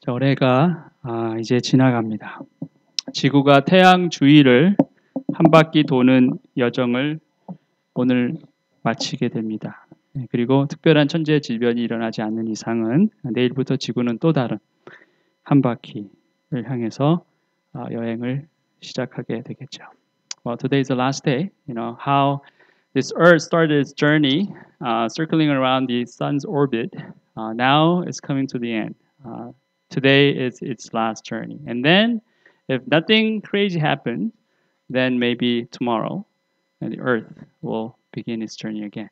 자, 올해가 이제 지나갑니다. 지구가 태양 주위를 한 바퀴 도는 여정을 오늘 마치게 됩니다. 그리고 특별한 천재 질병이 일어나지 않는 이상은 내일부터 지구는 또 다른 한 바퀴를 향해서 여행을 시작하게 되겠죠. Well, today is the last day. You know how this Earth started its journey, circling around the sun's orbit. Now it's coming to the end. Today is its last journey. And then, if nothing crazy happens, then maybe tomorrow the Earth will begin its journey again.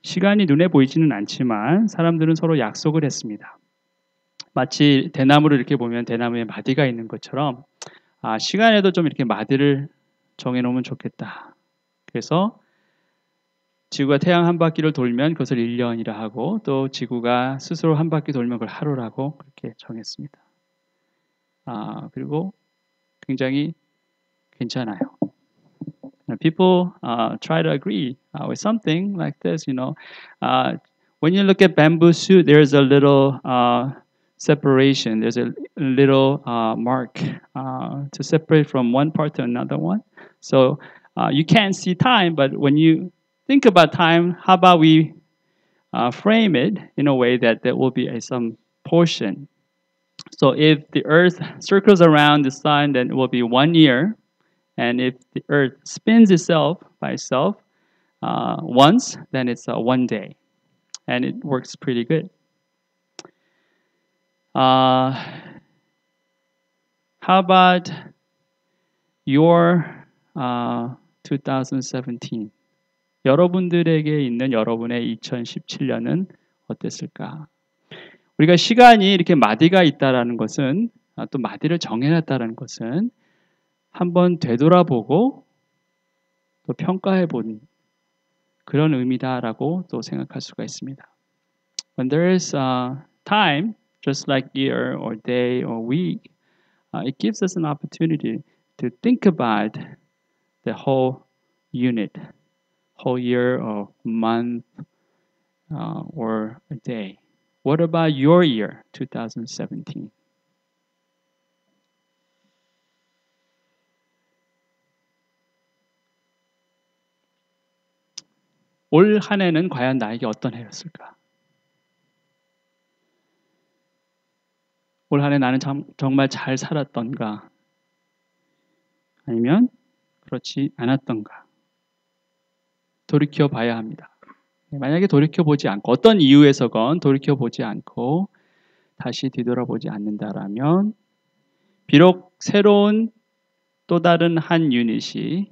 시간이 눈에 보이지는 않지만 사람들은 서로 약속을 했습니다. 마치 대나무를 이렇게 보면 대나무에 마디가 있는 것처럼 시간에도 좀 이렇게 마디를 정해놓으면 좋겠다. 그래서 지구가 태양 한 바퀴를 돌면 그것을 1년이라 하고 또 지구가 스스로 한 바퀴 돌면 그걸 하루라고 그렇게 정했습니다. 그리고 굉장히 괜찮아요. People try to agree with something like this. When you look at bamboo shoot, there's a little separation. There's a little mark to separate from one part to another one. So you can't see time, but when you think about time, how about we frame it in a way that there will be some portion. So if the Earth circles around the sun, then it will be 1 year. And if the Earth spins itself by itself once, then it's 1 day. And it works pretty good. How about your 2017? 여러분들에게 있는 여러분의 2017년은 어땠을까? 우리가 시간이 이렇게 마디가 있다라는 것은 또 마디를 정해놨다라는 것은 한번 되돌아보고 또 평가해본 그런 의미다라고 또 생각할 수가 있습니다. When there is time, just like year or day or week, it gives us an opportunity to think about the whole unit. Whole year or month or a day. What about your year, 2017? 올 한 해는 과연 나에게 어떤 해였을까? 올 한 해 나는 정말 잘 살았던가? 아니면 그렇지 않았던가? 돌이켜봐야 합니다. 만약에 돌이켜보지 않고 어떤 이유에서건 돌이켜보지 않고 다시 뒤돌아보지 않는다라면 비록 새로운 또 다른 한 유닛이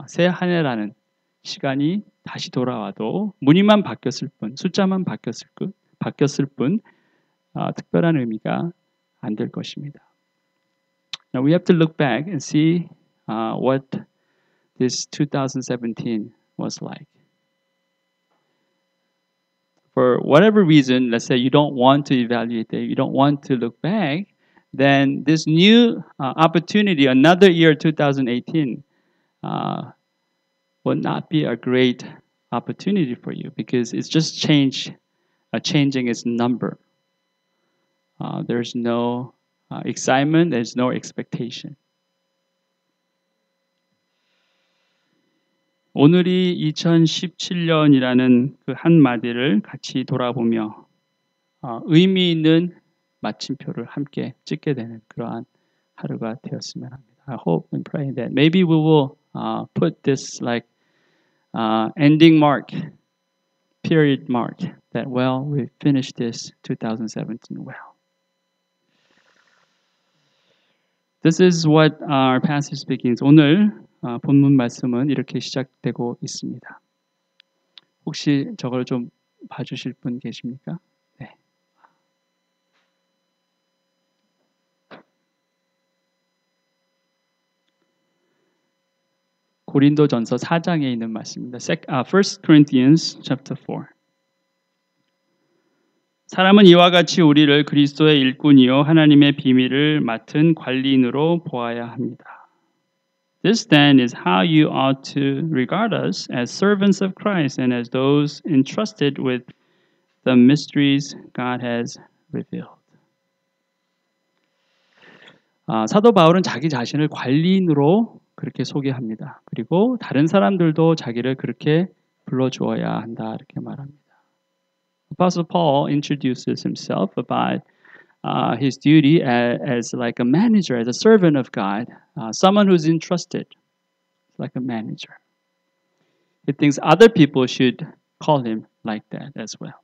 새 한 해라는 시간이 다시 돌아와도 무늬만 바뀌었을 뿐, 숫자만 바뀌었을 뿐 특별한 의미가 안 될 것입니다. Now we have to look back and see what this 2017 was like. For whatever reason, let's say you don't want to evaluate it, you don't want to look back, then this new opportunity, another year, 2018, will not be a great opportunity for you because it's just changing its number. There's no excitement, there's no expectation. 오늘이 2017년이라는 그 한마디를 같이 돌아보며 의미 있는 마침표를 함께 찍게 되는 그러한 하루가 되었으면 합니다. I hope and pray that maybe we will put this like ending mark, period mark, that well, we finished this 2017 well. This is what our passage begins. 오늘 본문 말씀은 이렇게 시작되고 있습니다. 혹시 저걸 좀 봐주실 분 계십니까? 네. 고린도전서 4장에 있는 말씀입니다. 1 Corinthians chapter 4. 사람은 이와 같이 우리를 그리스도의 일꾼이요 하나님의 비밀을 맡은 관리인으로 보아야 합니다. This then is how you ought to regard us as servants of Christ and as those entrusted with the mysteries God has revealed. 사도 바울은 자기 자신을 관리인으로 그렇게 소개합니다. 그리고 다른 사람들도 자기를 그렇게 불러주어야 한다 이렇게 말합니다. Apostle Paul introduces himself about his duty as like a manager, as a servant of God, someone who's entrusted, like a manager. He thinks other people should call him like that as well.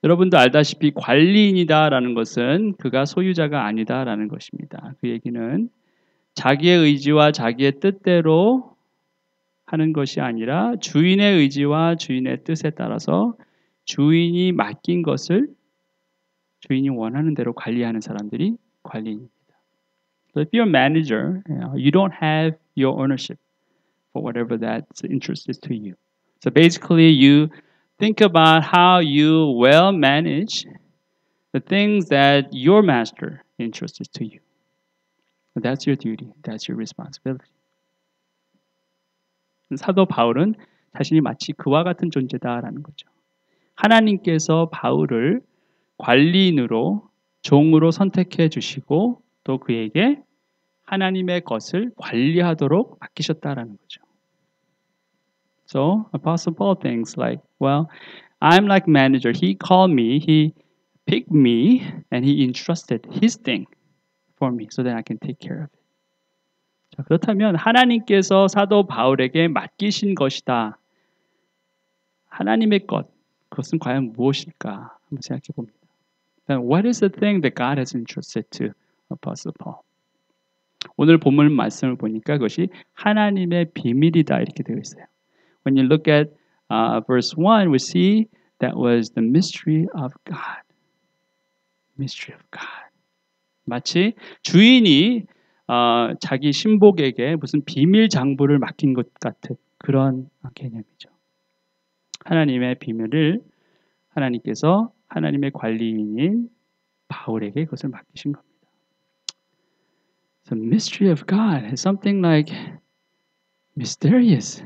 여러분도 알다시피 관리인이다라는 것은 그가 소유자가 아니다라는 것입니다. 그 얘기는 자기의 의지와 자기의 뜻대로 하는 것이 아니라 주인의 의지와 주인의 뜻에 따라서 주인이 맡긴 것을 주인이 원하는 대로 관리하는 사람들이 관리인입니다. So if you're a manager, you don't have your ownership for whatever that interest is to you. So basically you think about how you well manage the things that your master entrusts to you. That's your duty. That's your responsibility. 사도 바울은 자신이 마치 그와 같은 존재다라는 거죠. 하나님께서 바울을 관리인으로 종으로 선택해 주시고 또 그에게 하나님의 것을 관리하도록 맡기셨다라는 거죠. So Apostle Paul thinks like, well, I'm like manager. He called me, he picked me, and he entrusted his thing for me so that I can take care of it. 자, 그렇다면 하나님께서 사도 바울에게 맡기신 것이다. 하나님의 것, 그것은 과연 무엇일까? 한번 생각해 봅니다. Then what is the thing that God has entrusted to Apostle Paul? 오늘 본문 말씀을 보니까 그것이 하나님의 비밀이다 이렇게 되어 있어요. When you look at verse 1, we see that was the mystery of God. Mystery of God. 마치 주인이 자기 신복에게 무슨 비밀 장부를 맡긴 것 같은 그런 개념이죠. 하나님의 비밀을 하나님께서 하나님의 관리인인 바울에게 그것을 맡기신 겁니다. The mystery of God is something like mysterious.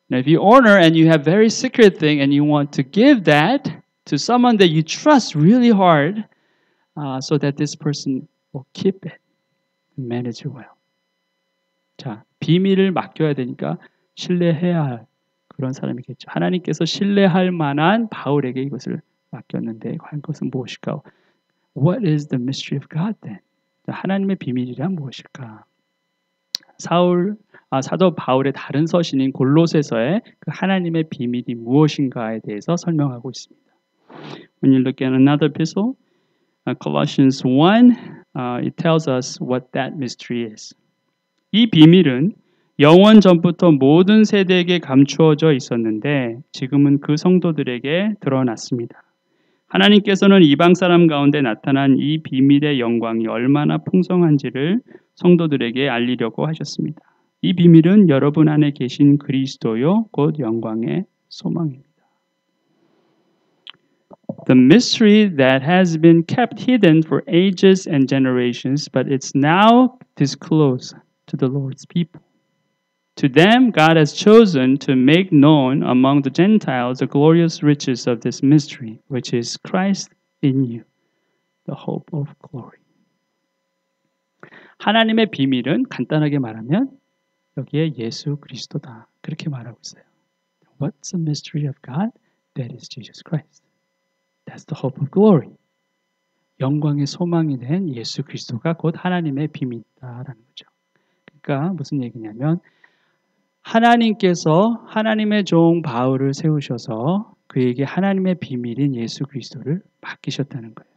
Now, if you honor and you have very secret thing and you want to give that to someone that you trust really hard, so that this person will keep it and manage it well. 자, 비밀을 맡겨야 되니까 신뢰해야 할 그런 사람이겠죠. 하나님께서 신뢰할 만한 바울에게 이것을 맡겼는데 과연 그것은 무엇일까? What is the mystery of God then? 하나님의 비밀이란 무엇일까? 사도 바울의 다른 서신인 골로새서의 그 하나님의 비밀이 무엇인가에 대해서 설명하고 있습니다. When you look at another epistle, Colossians 1, it tells us what that mystery is. 이 비밀은 영원 전부터 모든 세대에게 감추어져 있었는데 지금은 그 성도들에게 드러났습니다. 하나님께서는 이방 사람 가운데 나타난 이 비밀의 영광이 얼마나 풍성한지를 성도들에게 알리려고 하셨습니다. 이 비밀은 여러분 안에 계신 그리스도요 곧 영광의 소망입니다. The mystery that has been kept hidden for ages and generations, but it's now disclosed to the Lord's people. To them, God has chosen to make known among the Gentiles the glorious riches of this mystery, which is Christ in you, the hope of glory. 하나님의 비밀은 간단하게 말하면 여기에 예수 그리스도다. 그렇게 말하고 있어요. What's the mystery of God? That is Jesus Christ. That's the hope of glory. 영광의 소망이 된 예수 그리스도가 곧 하나님의 비밀이다라는 거죠. 그러니까 무슨 얘기냐면 하나님께서 하나님의 종 바울을 세우셔서 그에게 하나님의 비밀인 예수 그리스도를 맡기셨다는 거예요.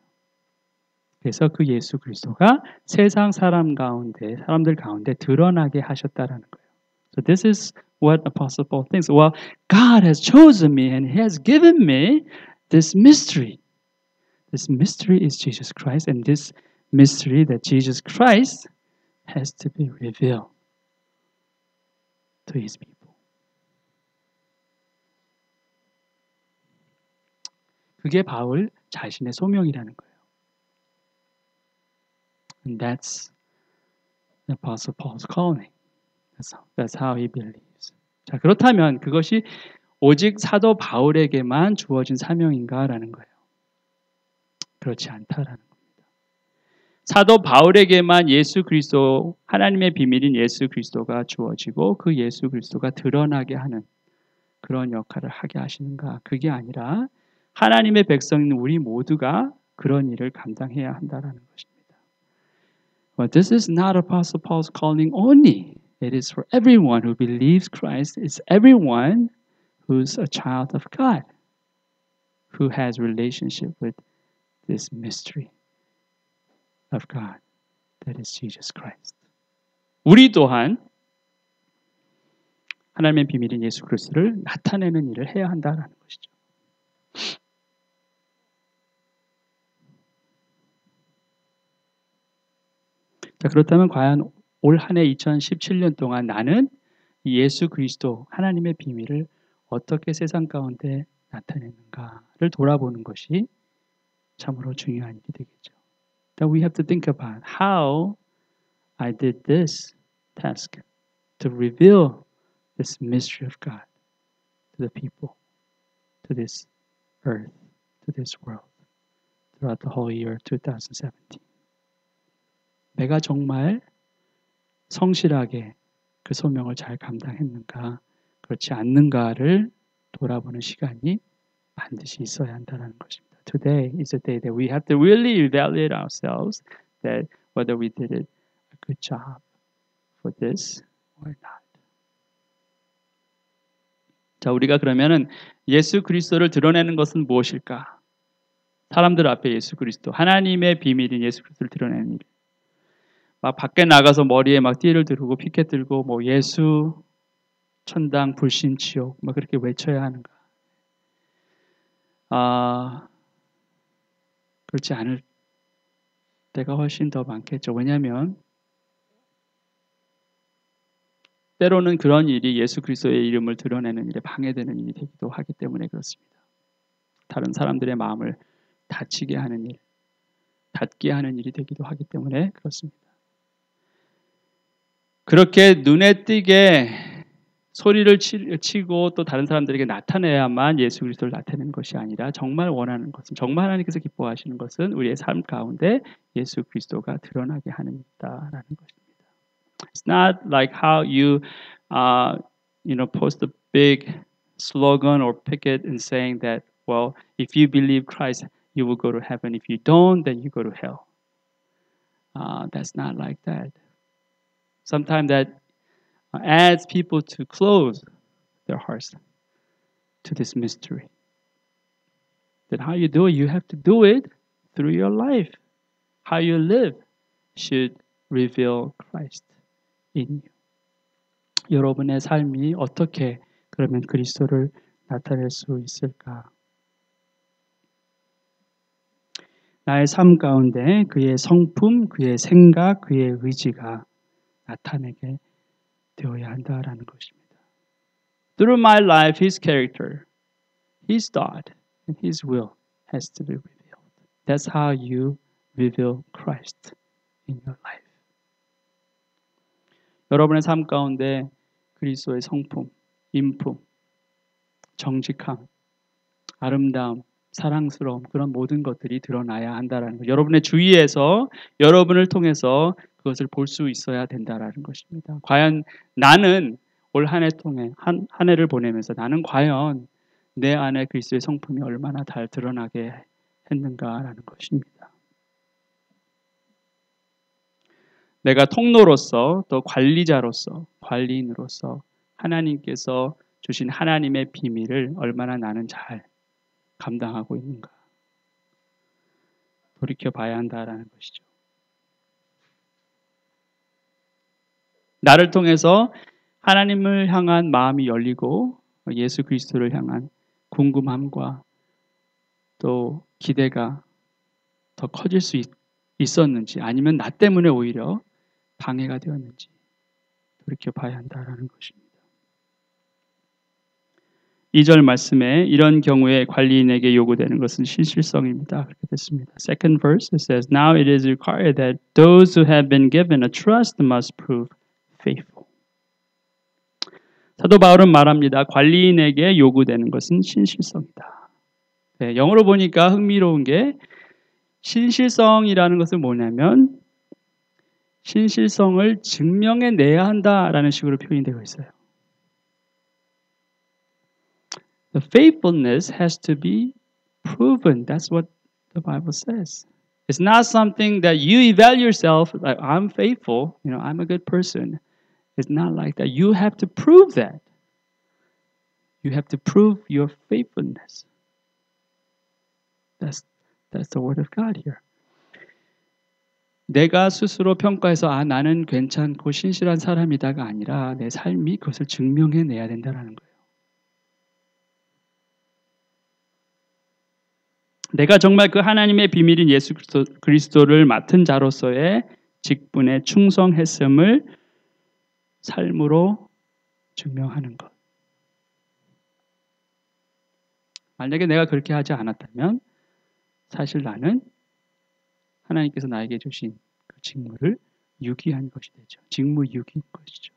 그래서 그 예수 그리스도가 세상 사람들 가운데 드러나게 하셨다라는 거예요. So this is what Apostle Paul thinks. Well, God has chosen me and He has given me this mystery. This mystery is Jesus Christ, and this mystery that Jesus Christ has to be revealed to His people. 그게 바울 자신의 소명이라는 거예요. And that's the Apostle Paul's calling. That's how he believes. 자, 그렇다면 그것이 오직 사도 바울에게만 주어진 사명인가라는 거예요. 그렇지 않다라는 겁니다. 사도 바울에게만 예수 그리스도, 하나님의 비밀인 예수 그리스도가 주어지고 그 예수 그리스도가 드러나게 하는 그런 역할을 하게 하시는가? 그게 아니라 하나님의 백성인 우리 모두가 그런 일을 감당해야 한다라는 것입니다. But this is not Apostle Paul's calling only. It is for everyone who believes Christ. It's everyone who's a child of God, who has relationship with this mystery of God, that is Jesus Christ. 우리 또한 하나님의 비밀인 예수 그리스도를 나타내는 일을 해야 한다는 것이죠. 자, 그렇다면 과연 올 한 해 2017년 동안 나는 이 예수 그리스도 하나님의 비밀을 어떻게 세상 가운데 나타내는가를 돌아보는 것이 참으로 중요한 일이 되겠죠. That we have to think about how I did this task to reveal this mystery of God to the people, to this earth, to this world, throughout the whole year 2017. 내가 정말 성실하게 그 소명을 잘 감당했는가, 그렇지 않는가를 돌아보는 시간이 반드시 있어야 한다는 것입니다. Today is a day that we have to really evaluate ourselves that whether we did it a good job for this or not. 자, 우리가 그러면은 예수 그리스도를 드러내는 것은 무엇일까? 사람들 앞에 예수 그리스도, 하나님의 비밀인 예수 그리스도를 드러내는 일. 막 밖에 나가서 머리에 막 띠를 두르고 피켓 들고 뭐 예수, 천당, 불신, 지옥 막 그렇게 외쳐야 하는가? 그렇지 않을 때가 훨씬 더 많겠죠. 왜냐하면 때로는 그런 일이 예수 그리스도의 이름을 드러내는 일에 방해되는 일이 되기도 하기 때문에 그렇습니다. 다른 사람들의 마음을 다치게 하는 일, 닫게 하는 일이 되기도 하기 때문에 그렇습니다. 그렇게 눈에 띄게 소리를 치고 또 다른 사람들에게 나타내야만 예수 그리스도를 나타내는 것이 아니라 정말 원하는 것은, 정말 하나님께서 기뻐하시는 것은 우리의 삶 가운데 예수 그리스도가 드러나게 하는 일이다라는 것입니다. It's not like how you post a big slogan or picket and saying that, well, if you believe Christ, you will go to heaven. If you don't, then you go to hell. That's not like that. Sometimes that adds people to close their hearts to this mystery. That how you do it, you have to do it through your life. How you live should reveal Christ in you. 여러분의 삶이 어떻게 그러면 그리스도를 나타낼 수 있을까? 나의 삶 가운데 그의 성품, 그의 생각, 그의 의지가 나타내게 되어야 한다라는 것입니다. Through my life, His character, His thought, and His will has to be revealed. That's how you reveal Christ in your life. 여러분의 삶 가운데 그리스도의 성품, 인품, 정직함, 아름다움, 사랑스러움 그런 모든 것들이 드러나야 한다라는 것. 여러분의 주위에서 여러분을 통해서 그것을 볼 수 있어야 된다라는 것입니다. 과연 나는 올 한 해 통해 한 해를 보내면서 나는 과연 내 안에 그리스도의 성품이 얼마나 잘 드러나게 했는가라는 것입니다. 내가 통로로서 또 관리자로서 관리인으로서 하나님께서 주신 하나님의 비밀을 얼마나 나는 잘 감당하고 있는가 돌이켜봐야 한다라는 것이죠. 나를 통해서 하나님을 향한 마음이 열리고 예수 그리스도를 향한 궁금함과 또 기대가 더 커질 수 있었는지 아니면 나 때문에 오히려 방해가 되었는지 돌이켜봐야 한다라는 것입니다. 2절 말씀에 이런 경우에 관리인에게 요구되는 것은 신실성입니다. 그렇게 됐습니다. Second verse it says, Now it is required that those who have been given a trust must prove faithful. 사도 바울은 말합니다. 관리인에게 요구되는 것은 신실성이다. 네, 영어로 보니까 흥미로운 게 신실성이라는 것은 뭐냐면 신실성을 증명해내야 한다라는 식으로 표현이 되고 있어요. The faithfulness has to be proven. That's what the Bible says. It's not something that you evaluate yourself like I'm faithful, I'm a good person. It's not like that. You have to prove that. You have to prove your faithfulness. That's the word of God here. 내가 스스로 평가해서 나는 괜찮고 신실한 사람이다가 아니라 내 삶이 그것을 증명해내야 된다는 거예요. 내가 정말 그 하나님의 비밀인 예수 그리스도를 맡은 자로서의 직분에 충성했음을 삶으로 증명하는 것. 만약에 내가 그렇게 하지 않았다면 사실 나는 하나님께서 나에게 주신 그 직무를 유기한 것이 되죠. 직무유기인 것이죠.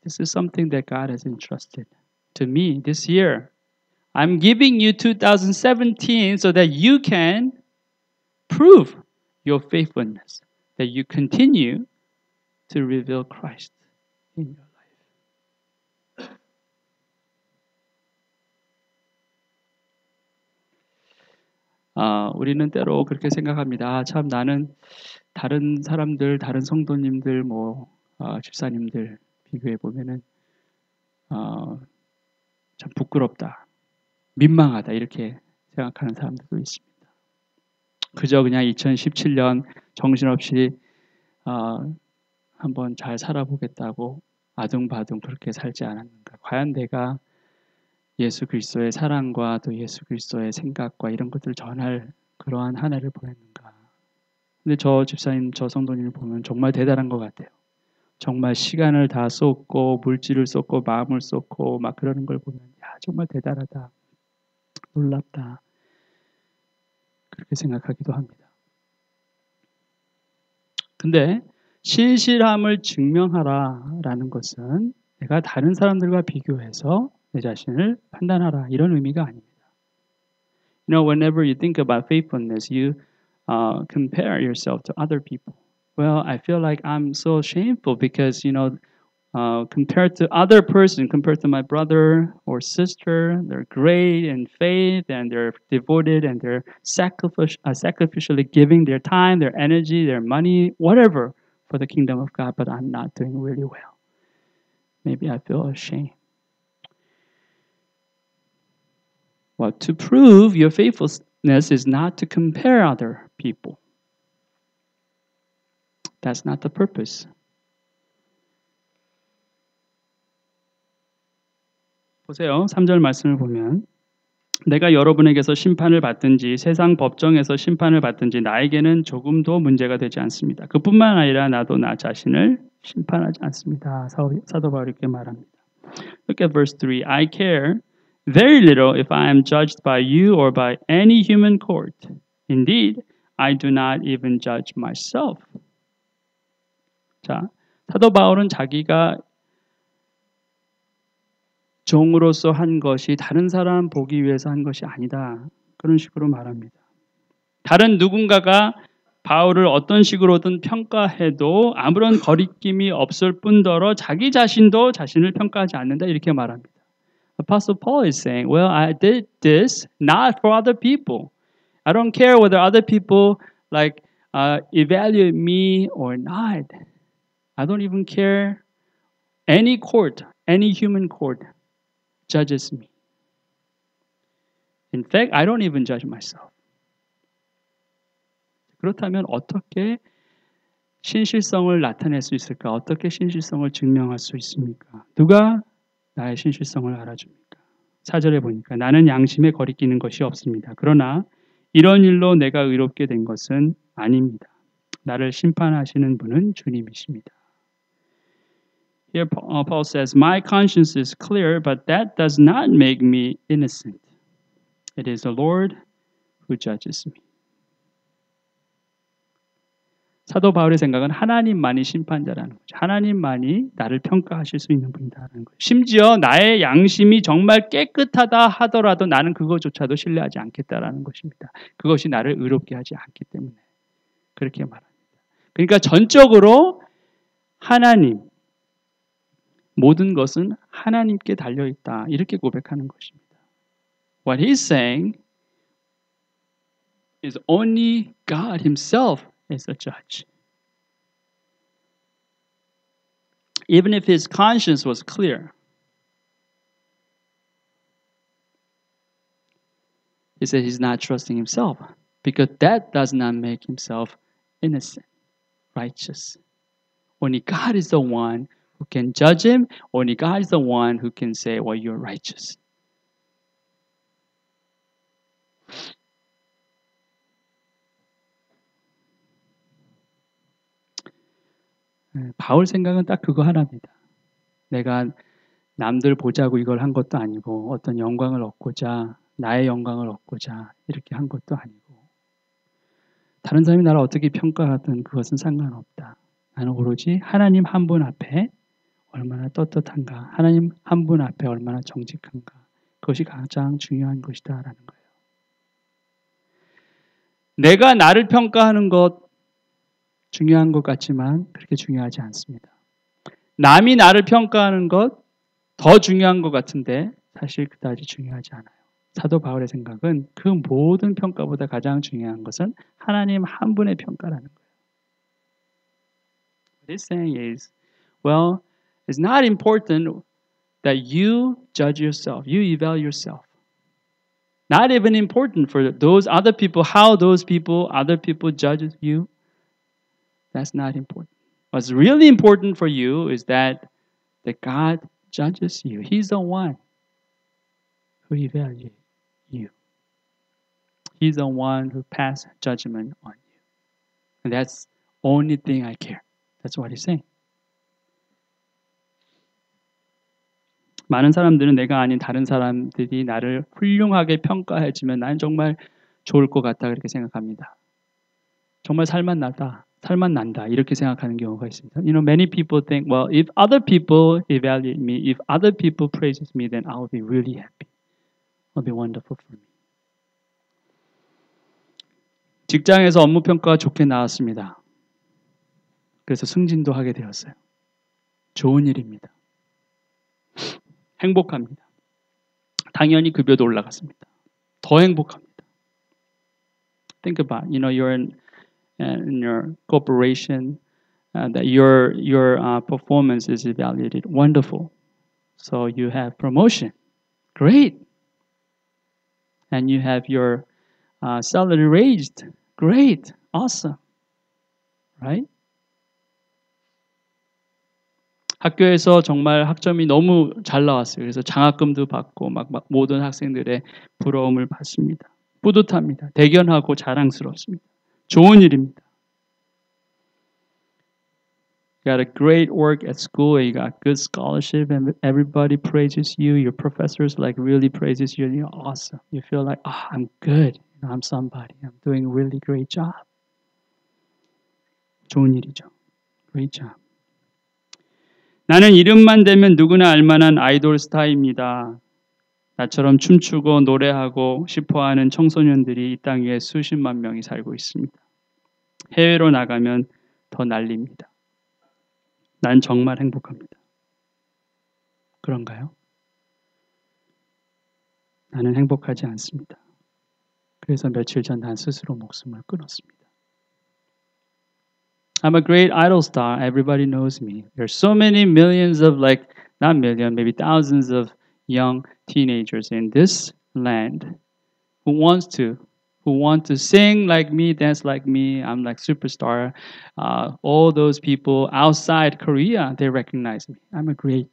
This is something that God has entrusted to me this year. I'm giving you 2017 so that you can prove your faithfulness, that you continue to reveal Christ in your life. 우리는 때로 그렇게 생각합니다. 참 나는 다른 사람들, 다른 성도님들, 집사님들 비교해 보면은 참 부끄럽다, 민망하다 이렇게 생각하는 사람들도 있습니다. 그저 그냥 2017년 정신없이 한번 잘 살아보겠다고 아둥바둥 그렇게 살지 않았는가. 과연 내가 예수 그리스도의 사랑과 또 예수 그리스도의 생각과 이런 것들을 전할 그러한 한 해를 보냈는가. 근데 저 집사님, 저 성도님을 보면 정말 대단한 것 같아요. 정말 시간을 다 쏟고 물질을 쏟고 마음을 쏟고 막 그러는 걸 보면 정말 대단하다, 놀랍다 그렇게 생각하기도 합니다. 근데 신실함을 증명하라라는 것은 내가 다른 사람들과 비교해서 내 자신을 판단하라 이런 의미가 아닙니다. Whenever you think about faithfulness, you compare yourself to other people. Well, I feel like I'm so shameful because compared to other person, compared to my brother or sister, they're great in faith and they're devoted and they're sacrificially giving their time, their energy, their money, whatever for the kingdom of God, but I'm not doing really well. Maybe I feel ashamed. Well, to prove your faithfulness is not to compare other people. That's not the purpose. 보세요. 3절 말씀을 보면 내가 여러분에게서 심판을 받든지 세상 법정에서 심판을 받든지 나에게는 조금도 문제가 되지 않습니다. 그뿐만 아니라 나도 나 자신을 심판하지 않습니다. 사도 바울이 이렇게 말합니다. Look at verse 3. I care very little if I am judged by you or by any human court. Indeed, I do not even judge myself. 자, 사도 바울은 자기가 종으로서 한 것이 다른 사람 보기 위해서 한 것이 아니다. 그런 식으로 말합니다. 다른 누군가가 바울을 어떤 식으로든 평가해도 아무런 거리낌이 없을 뿐더러 자기 자신도 자신을 평가하지 않는다. 이렇게 말합니다. Apostle Paul is saying, well, I did this not for other people. I don't care whether other people evaluate me or not. I don't even care. Any court, any human court judges me. In fact, I don't even judge myself. 그렇다면 어떻게 신실성을 나타낼 수 있을까? 어떻게 신실성을 증명할 수 있습니까? 누가 나의 신실성을 알아줍니까? 4절에 보니까 나는 양심에 거리끼는 것이 없습니다. 그러나 이런 일로 내가 의롭게 된 것은 아닙니다. 나를 심판하시는 분은 주님이십니다. Here Paul says, My conscience is clear, but that does not make me innocent. It is the Lord who judges me. 사도 바울의 생각은 하나님만이 심판자라는 거죠. 하나님만이 나를 평가하실 수 있는 분이다라는 거죠. 심지어 나의 양심이 정말 깨끗하다 하더라도 나는 그것조차도 신뢰하지 않겠다라는 것입니다. 그것이 나를 의롭게 하지 않기 때문에 그렇게 말합니다. 그러니까 전적으로 하나님, 모든 것은 하나님께 달려있다. 이렇게 고백하는 것입니다. What he's saying is only God himself is the judge. Even if his conscience was clear, he said he's not trusting himself because that does not make himself innocent, righteous. Only God is the one who can judge him. Only God is the one who can say, well, you're righteous. 바울 생각은 딱 그거 하나입니다. 내가 남들 보자고 이걸 한 것도 아니고 어떤 영광을 얻고자 나의 영광을 얻고자 이렇게 한 것도 아니고 다른 사람이 나를 어떻게 평가하든 그것은 상관없다. 나는 오로지 하나님 한 분 앞에 얼마나 떳떳한가, 하나님 한 분 앞에 얼마나 정직한가, 그것이 가장 중요한 것이다라는 거예요. 내가 나를 평가하는 것 중요한 것 같지만 그렇게 중요하지 않습니다. 남이 나를 평가하는 것 더 중요한 것 같은데 사실 그다지 중요하지 않아요. 사도 바울의 생각은 그 모든 평가보다 가장 중요한 것은 하나님 한 분의 평가라는 거예요. What he's saying is, well, it's not important that you judge yourself, you evaluate yourself. Not even important for those other people, how those people, other people judge you. That's not important. What's really important for you is that God judges you. He's the one who evaluates you. He's the one who passes judgment on you. And that's the only thing I care. That's what he's saying. 많은 사람들은 내가 아닌 다른 사람들이 나를 훌륭하게 평가해주면 난 정말 좋을 것 같다 그렇게 생각합니다. 정말 살만 난다 이렇게 생각하는 경우가 있습니다. You know, many people think, well, if other people evaluate me, if other people praises me, then I'll be really happy. It'll be wonderful for me. 직장에서 업무 평가가 좋게 나왔습니다. 그래서 승진도 하게 되었어요. 좋은 일입니다. 행복합니다. 당연히 급여도 올라갔습니다. 더 행복합니다. Think about, you know, you're in your corporation, that your performance is evaluated. Wonderful. So you have promotion. Great. And you have your salary raised. Great. Awesome. Right? 학교에서 정말 학점이 너무 잘 나왔어요. 그래서 장학금도 받고 막 모든 학생들의 부러움을 받습니다. 뿌듯합니다. 대견하고 자랑스럽습니다. 좋은 일입니다. You got a great work at school, you got good scholarship, and everybody praises you. Your professors like really praises you, and you're awesome. You feel like, oh, I'm good. You know, I'm somebody. I'm doing a really great job. 좋은 일이죠. Great job. 나는 이름만 대면 누구나 알만한 아이돌 스타입니다. 나처럼 춤추고 노래하고 싶어하는 청소년들이 이 땅 위에 수십만 명이 살고 있습니다. 해외로 나가면 더 난립니다. 난 정말 행복합니다. 그런가요? 나는 행복하지 않습니다. 그래서 며칠 전 난 스스로 목숨을 끊었습니다. I'm a great idol star. Everybody knows me. There's so many millions of not million, maybe thousands of young teenagers in this land who want to sing like me, dance like me. I'm like superstar. All those people outside Korea, they recognize me. I'm a great,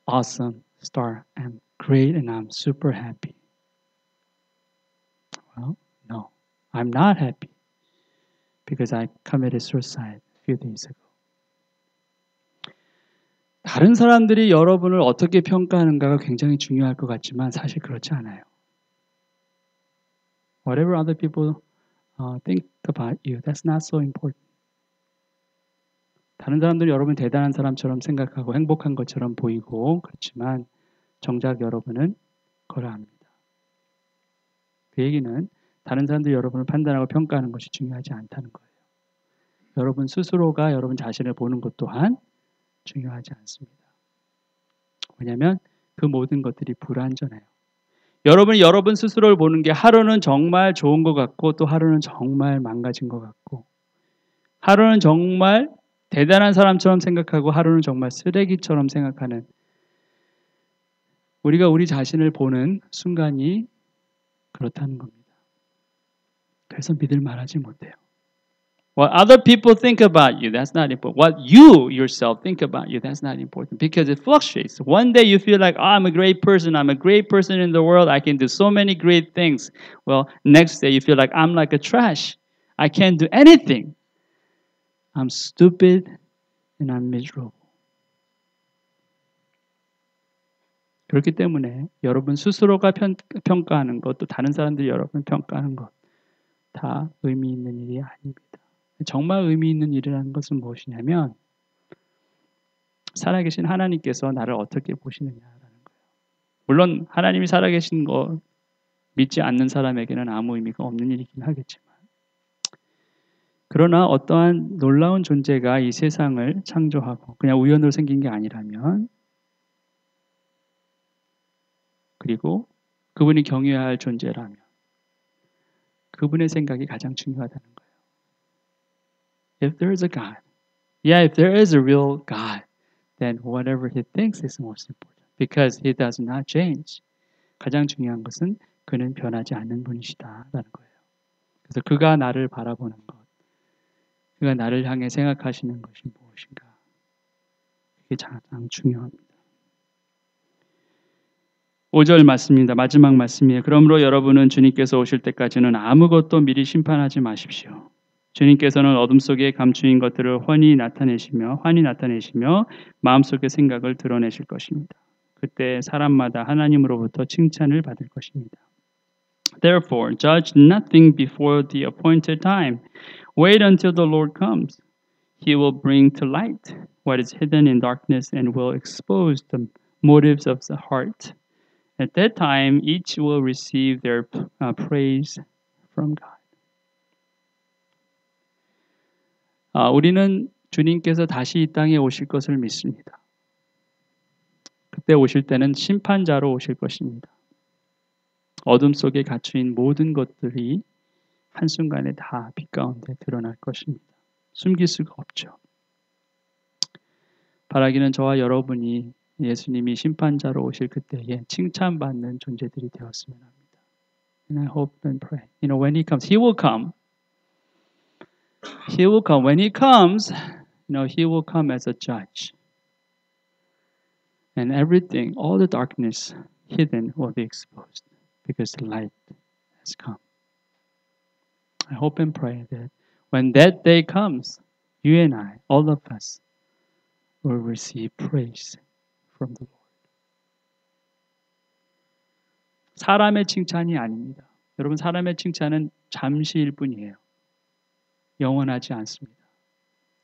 awesome star. I'm great and I'm super happy. Well, no, I'm not happy because I committed suicide a few days ago. 다른 사람들이 여러분을 어떻게 평가하는가가 굉장히 중요할 것 같지만 사실 그렇지 않아요. Whatever other people think about you, that's not so important. 다른 사람들이 여러분 대단한 사람처럼 생각하고 행복한 것처럼 보이고 그렇지만 정작 여러분은 그걸 압니다. 그 얘기는 다른 사람들이 여러분을 판단하고 평가하는 것이 중요하지 않다는 거예요. 여러분 스스로가 여러분 자신을 보는 것 또한 중요하지 않습니다. 왜냐하면 그 모든 것들이 불완전해요. 여러분이 여러분 스스로를 보는 게 하루는 정말 좋은 것 같고 또 하루는 정말 망가진 것 같고 하루는 정말 대단한 사람처럼 생각하고 하루는 정말 쓰레기처럼 생각하는 우리가 우리 자신을 보는 순간이 그렇다는 겁니다. 그래서 믿을 만하지 못해요. What other people think about you, that's not important. What you yourself think about you, that's not important because it fluctuates. One day you feel like, oh, I'm a great person in the world, I can do so many great things. Well, next day you feel like I'm like a trash. I can't do anything. I'm stupid and I'm miserable. 그렇기 때문에 여러분 스스로가 평가하는 것, 또 다른 사람들이 여러분 평가하는 것, 다 의미 있는 일이 아닙니다. 정말 의미 있는 일이라는 것은 무엇이냐면 살아계신 하나님께서 나를 어떻게 보시느냐라는 거예요. 물론 하나님이 살아계신 거 믿지 않는 사람에게는 아무 의미가 없는 일이긴 하겠지만 그러나 어떠한 놀라운 존재가 이 세상을 창조하고 그냥 우연으로 생긴 게 아니라면 그리고 그분이 경외해야 할 존재라면 그분의 생각이 가장 중요하다는 거예요. If there is a God, if there is a real God, then whatever he thinks is most important because he does not change. 가장 중요한 것은 그는 변하지 않는 분이시다라는 거예요. 그래서 그가 나를 바라보는 것, 그가 나를 향해 생각하시는 것이 무엇인가? 그게 가장 중요합니다. 5절 말씀입니다. 마지막 말씀이에요. 그러므로 여러분은 주님께서 오실 때까지는 아무것도 미리 심판하지 마십시오. 주님께서는 어둠 속에 감추인 것들을 환히 나타내시며 마음속의 생각을 드러내실 것입니다. 그때 사람마다 하나님으로부터 칭찬을 받을 것입니다. Therefore, judge nothing before the appointed time. Wait until the Lord comes. He will bring to light what is hidden in darkness and will expose the motives of the heart. At that time, each will receive their praise from God. 우리는 주님께서 다시 이 땅에 오실 것을 믿습니다. 그때 오실 때는 심판자로 오실 것입니다. 어둠 속에 갇힌 모든 것들이 한순간에 다 빛 가운데 드러날 것입니다. 숨길 수가 없죠. 바라기는 저와 여러분이 예수님이 심판자로 오실 그때에 칭찬받는 존재들이 되었으면 합니다. And I hope and pray. When He comes, He will come. He will come. When He comes, He will come as a judge. And everything, all the darkness hidden will be exposed because the light has come. I hope and pray that when that day comes, you and I, all of us, will receive praise from the Lord. 사람의 칭찬이 아닙니다. 여러분, 사람의 칭찬은 잠시일 뿐이에요. 영원하지 않습니다.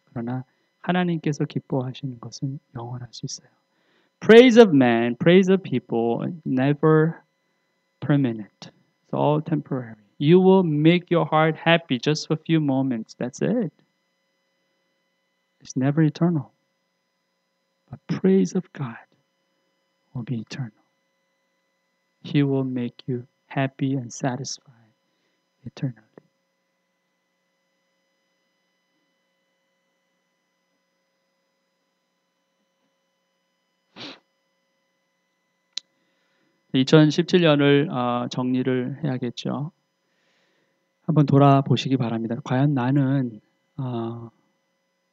그러나 하나님께서 기뻐하시는 것은 영원할 수 있어요. Praise of man, praise of people, never permanent. It's all temporary. You will make your heart happy just for a few moments. That's it. It's never eternal. But praise of God will be eternal. He will make you happy and satisfied eternally. (2017년을) 정리를 해야겠죠. 한번 돌아보시기 바랍니다. 과연 나는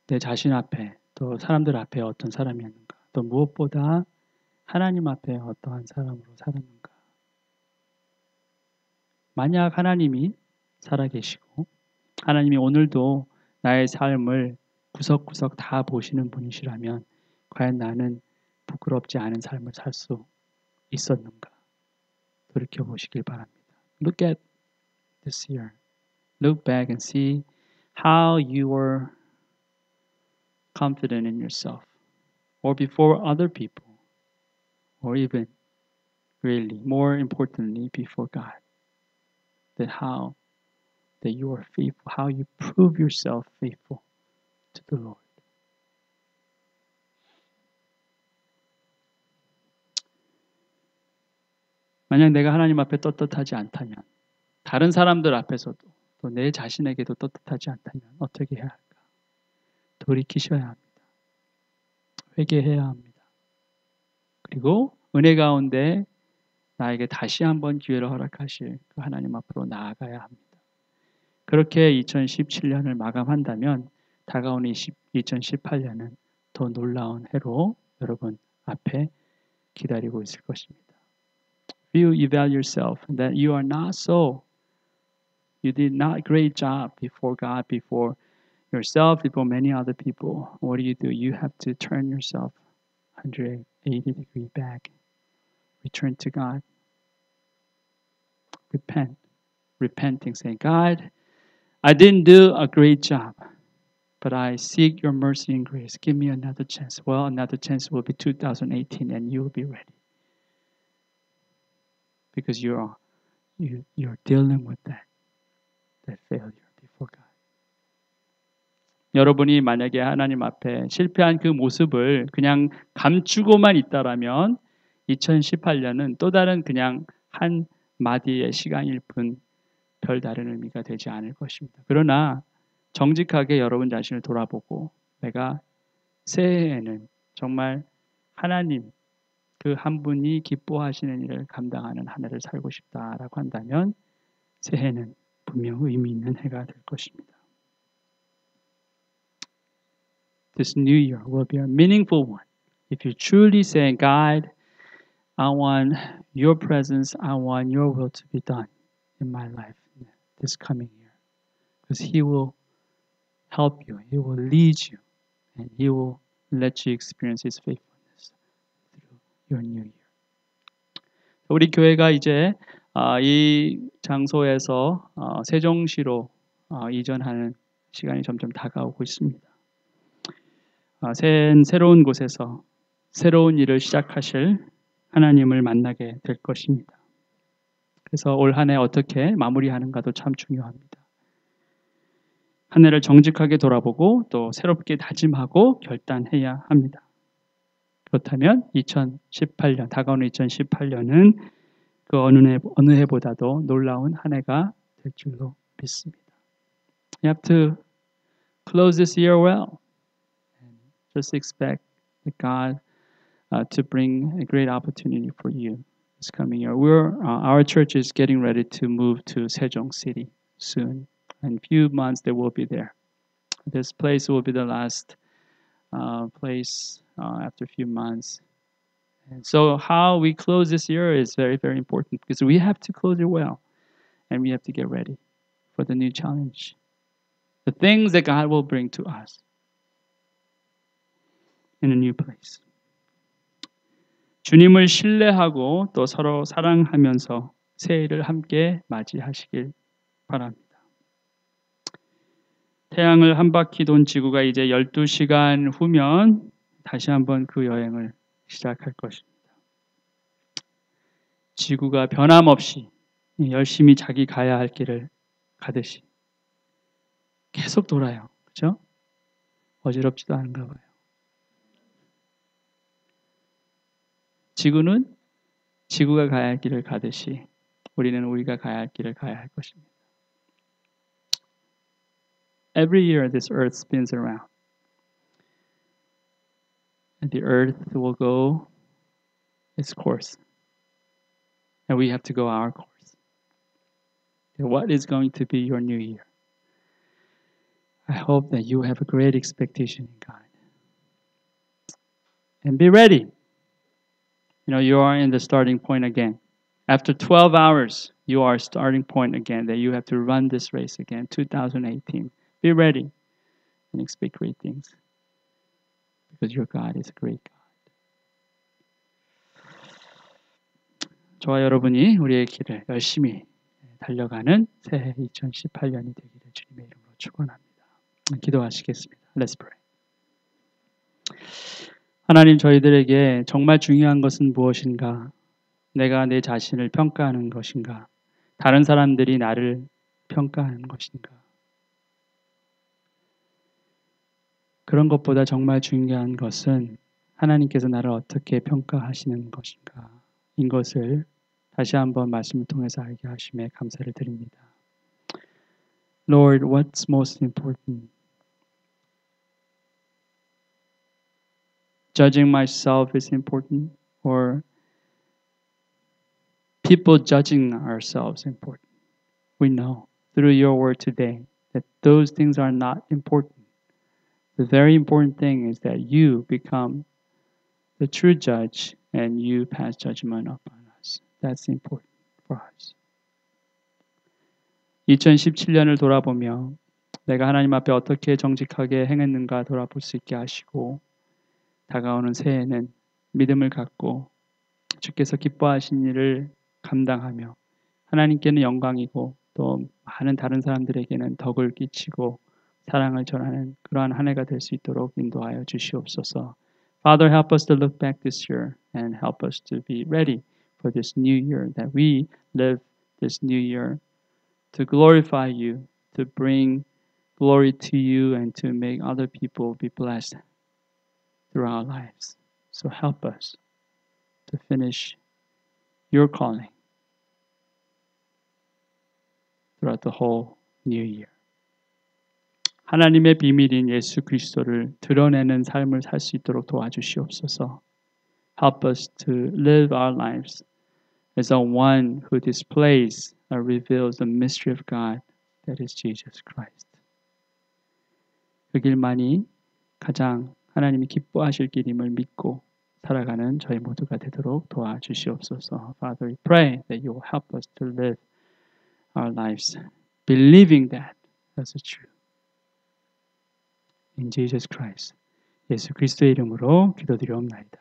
내 자신 앞에 또 사람들 앞에 어떤 사람이었는가? 또 무엇보다 하나님 앞에 어떠한 사람으로 살았는가? 만약 하나님이 살아계시고 하나님이 오늘도 나의 삶을 구석구석 다 보시는 분이시라면 과연 나는 부끄럽지 않은 삶을 살 수 있었는가? 돌이켜보시길 바랍니다. Look at this year. Look back and see how you were confident in yourself or before other people or even really more importantly before God. That how that you are faithful, how you prove yourself faithful to the Lord. 만약 내가 하나님 앞에 떳떳하지 않다면 다른 사람들 앞에서도 또 내 자신에게도 떳떳하지 않다면 어떻게 해야 할까? 돌이키셔야 합니다. 회개해야 합니다. 그리고 은혜 가운데 나에게 다시 한번 기회를 허락하실 그 하나님 앞으로 나아가야 합니다. 그렇게 2017년을 마감한다면 다가오는 2018년은 더 놀라운 해로 여러분 앞에 기다리고 있을 것입니다. If you evaluate yourself that you are not so, you did not a great job before God, before yourself, before many other people, what do? You have to turn yourself 180 degrees back. Return to God. Repent. Repenting, saying, God, I didn't do a great job, but I seek your mercy and grace. Give me another chance. Well, another chance will be 2018 and you will be ready. Because you're dealing with that failure before God. 여러분이 만약에 하나님 앞에 실패한 그 모습을 그냥 감추고만 있다라면 2018년은 또 다른 그냥 한 마디의 시간일 뿐 별다른 의미가 되지 않을 것입니다. 그러나 정직하게 여러분 자신을 돌아보고 내가 새해에는 정말 하나님 그 한 분이 기뻐하시는 일을 감당하는 한 해를 살고 싶다라고 한다면 새해는 분명 의미 있는 해가 될 것입니다. This new year will be a meaningful one. If you truly say, God, I want your presence, I want your will to be done in my life this coming year. Because He will help you, He will lead you, and He will let you experience His faithfulness through your new year. 우리 교회가 이제 이 장소에서 세종시로 이전하는 시간이 점점 다가오고 있습니다. 새로운 곳에서 새로운 일을 시작하실 하나님을 만나게 될 것입니다. 그래서 올 한 해 어떻게 마무리하는가도 참 중요합니다. 한 해를 정직하게 돌아보고 또 새롭게 다짐하고 결단해야 합니다. 그렇다면 2018년, 다가오는 2018년은 그 어느 해보다도 놀라운 한 해가 될 줄로 믿습니다. You have to close this year well. And just expect that God to bring a great opportunity for you this coming year. Our church is getting ready to move to Sejong City soon. In a few months they will be there. This place will be the last place after a few months. And so how we close this year is very, very important because we have to close it well and we have to get ready for the new challenge. The things that God will bring to us in a new place. 주님을 신뢰하고 또 서로 사랑하면서 새해를 함께 맞이하시길 바랍니다. 태양을 한 바퀴 돈 지구가 이제 12시간 후면 다시 한번 그 여행을 시작할 것입니다. 지구가 변함없이 열심히 자기 가야 할 길을 가듯이 계속 돌아요. 그렇죠? 어지럽지도 않은가 봐요. 지구는 지구가 가야 할 길을 가듯이 우리는 우리가 가야 할 길을 가야 할 것입니다. Every year this earth spins around. And the earth will go its course. And we have to go our course. And what is going to be your new year? I hope that you have a great expectation in God. And be ready. You know, you are in the starting point again. After 12 hours, you are starting point again, that you have to run this race again, 2018. Be ready and expect great things. Because your God is a great God. 저와 여러분이 우리의 길을 열심히 달려가는 새해 2018년이 되기를 주님의 이름으로 축원합니다. 기도하시겠습니다. Let's pray. 하나님 저희들에게 정말 중요한 것은 무엇인가? 내가 내 자신을 평가하는 것인가? 다른 사람들이 나를 평가하는 것인가? 그런 것보다 정말 중요한 것은 하나님께서 나를 어떻게 평가하시는 것인가? 인 것을 다시 한번 말씀을 통해서 알게 하심에 감사를 드립니다. Lord, what's most important? Judging myself is important, or people judging ourselves important? We know through your word today that those things are not important. The very important thing is that you become the true judge and you pass judgment upon us. That's important for us. 2017년을 돌아보며 내가 하나님 앞에 어떻게 정직하게 행했는가 돌아볼 수 있게 하시고 다가오는 새해에는 믿음을 갖고 주께서 기뻐하신 일을 감당하며 하나님께는 영광이고 또 많은 다른 사람들에게는 덕을 끼치고 사랑을 전하는 그러한 한 해가 될 수 있도록 인도하여 주시옵소서. Father, help us to look back this year and help us to be ready for this new year, that we live this new year to glorify you, to bring glory to you, and to make other people be blessed through our lives. So help us to finish your calling throughout the whole new year. 하나님의 비밀인 예수 그리스도를 드러내는 삶을 살 수 있도록 도와주시옵소서. Help us to live our lives as a one who displays or reveals the mystery of God, that is Jesus Christ. 그 길만이 가장 하나님이 기뻐하실 길임을 믿고 살아가는 저희 모두가 되도록 도와주시옵소서. Father, we pray that you will help us to live our lives believing that as a truth. In Jesus Christ, 예수 그리스도의 이름으로 기도드리옵나이다.